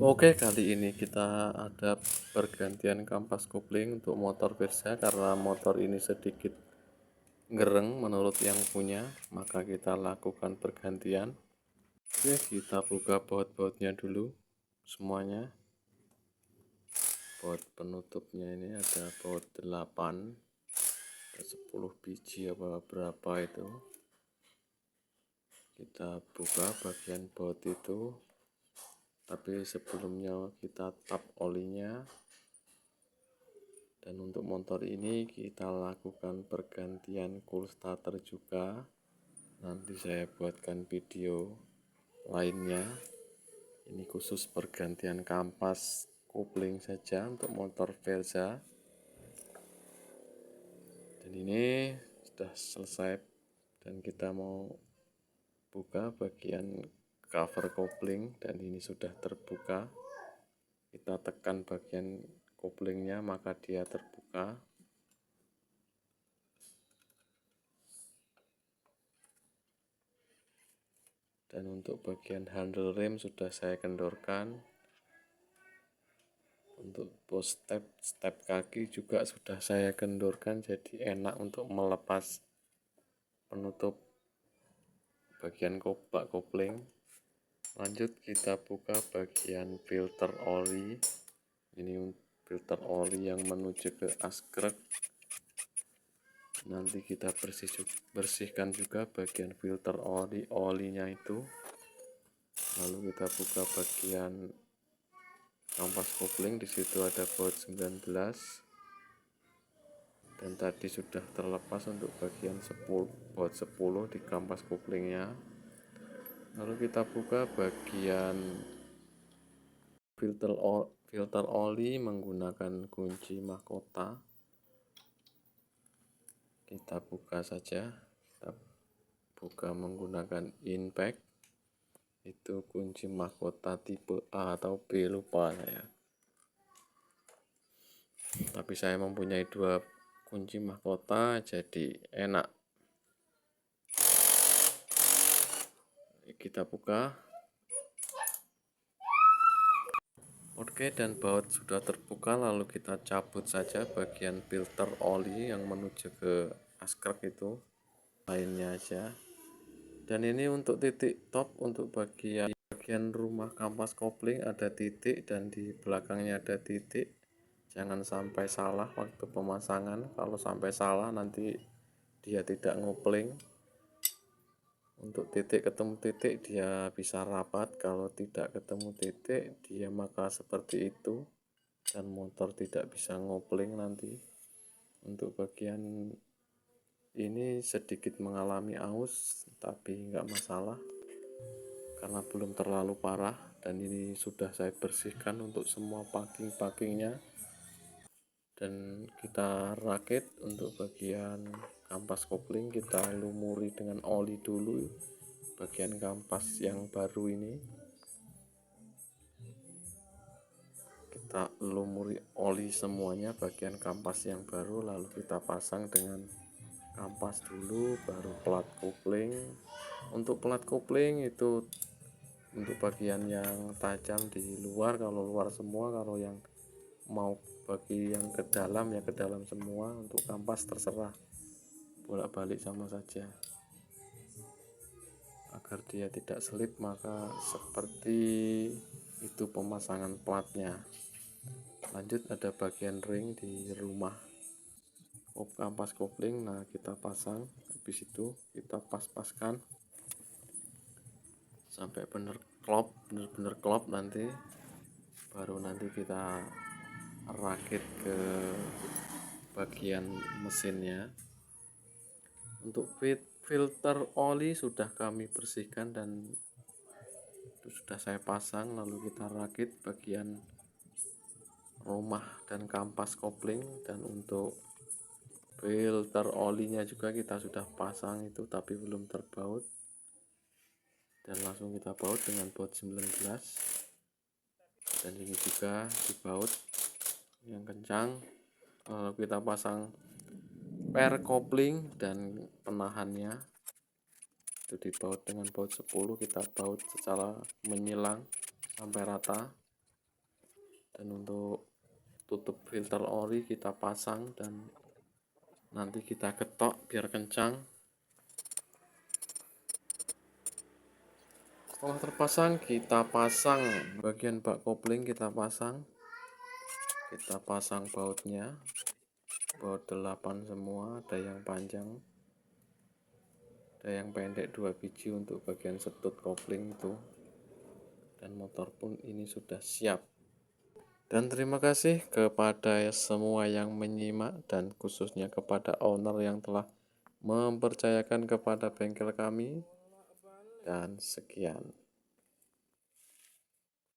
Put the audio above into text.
Oke, kali ini kita ada pergantian kampas kopling untuk motor Versa karena motor ini sedikit gereng menurut yang punya, maka kita lakukan pergantian. Oke, kita buka baut-bautnya dulu semuanya. Baut penutupnya ini ada baut 8, ada 10 biji apa berapa itu. Kita buka bagian baut itu, tapi sebelumnya kita tap olinya. Dan untuk motor ini kita lakukan pergantian cool starter juga. Nanti saya buatkan video lainnya. Ini khusus pergantian kampas kopling saja untuk motor Versa. Dan ini sudah selesai dan kita mau buka bagian cover kopling dan ini sudah terbuka. Kita tekan bagian koplingnya maka dia terbuka. Dan untuk bagian handle rem sudah saya kendorkan. Untuk post step kaki juga sudah saya kendorkan, jadi enak untuk melepas penutup bagian bak kopling. Lanjut kita buka bagian filter oli. Ini filter oli yang menuju ke askrek. Nanti kita bersihkan juga bagian filter olinya itu. Lalu kita buka bagian kampas kopling, di situ ada baut 19 dan tadi sudah terlepas untuk bagian 10 baut 10 di kampas koplingnya. Lalu kita buka bagian filter oli menggunakan kunci mahkota. Kita buka saja, kita buka menggunakan impact. Itu kunci mahkota tipe A atau B, lupa saya. Tapi saya mempunyai 2 kunci mahkota, jadi enak. Kita buka. Oke, dan baut sudah terbuka, lalu kita cabut saja bagian filter oli yang menuju ke askrek itu, lainnya aja. Dan ini untuk titik top, untuk bagian rumah kampas kopling ada titik dan di belakangnya ada titik. Jangan sampai salah waktu pemasangan. Kalau sampai salah nanti dia tidak ngopling. Untuk titik ketemu titik dia bisa rapat, kalau tidak ketemu titik dia maka seperti itu dan motor tidak bisa ngopling nanti. Untuk bagian ini sedikit mengalami aus, tapi nggak masalah karena belum terlalu parah. Dan ini sudah saya bersihkan untuk semua packing-packingnya. Dan kita rakit untuk bagian kampas kopling, kita lumuri dengan oli dulu bagian kampas yang baru ini. Kita lumuri oli semuanya bagian kampas yang baru, lalu kita pasang dengan kampas dulu, baru plat kopling. Untuk plat kopling itu untuk bagian yang tajam di luar, kalau luar semua, kalau yang mau bagi yang ke dalam ya ke dalam semua. Untuk kampas terserah, bolak-balik sama saja agar dia tidak selip, maka seperti itu pemasangan platnya. Lanjut ada bagian ring di rumah kampas kopling. Nah, kita pasang, habis itu kita pas-paskan sampai bener-bener klop, nanti baru nanti kita rakit ke bagian mesinnya. Untuk filter oli sudah kami bersihkan dan itu sudah saya pasang, lalu kita rakit bagian rumah dan kampas kopling. Dan untuk filter olinya juga kita sudah pasang itu, tapi belum terbaut, dan langsung kita baut dengan baut 19. Dan ini juga dibaut yang kencang. Lalu kita pasang per kopling dan penahannya itu dibaut dengan baut 10. Kita baut secara menyilang sampai rata. Dan untuk tutup filter oli kita pasang dan nanti kita ketok biar kencang. Setelah terpasang, kita pasang bagian bak kopling, kita pasang bautnya, baut 8 semua, ada yang panjang, ada yang pendek 2 biji untuk bagian setut kopling itu. Dan motor pun ini sudah siap. Dan terima kasih kepada semua yang menyimak dan khususnya kepada owner yang telah mempercayakan kepada bengkel kami. Dan sekian.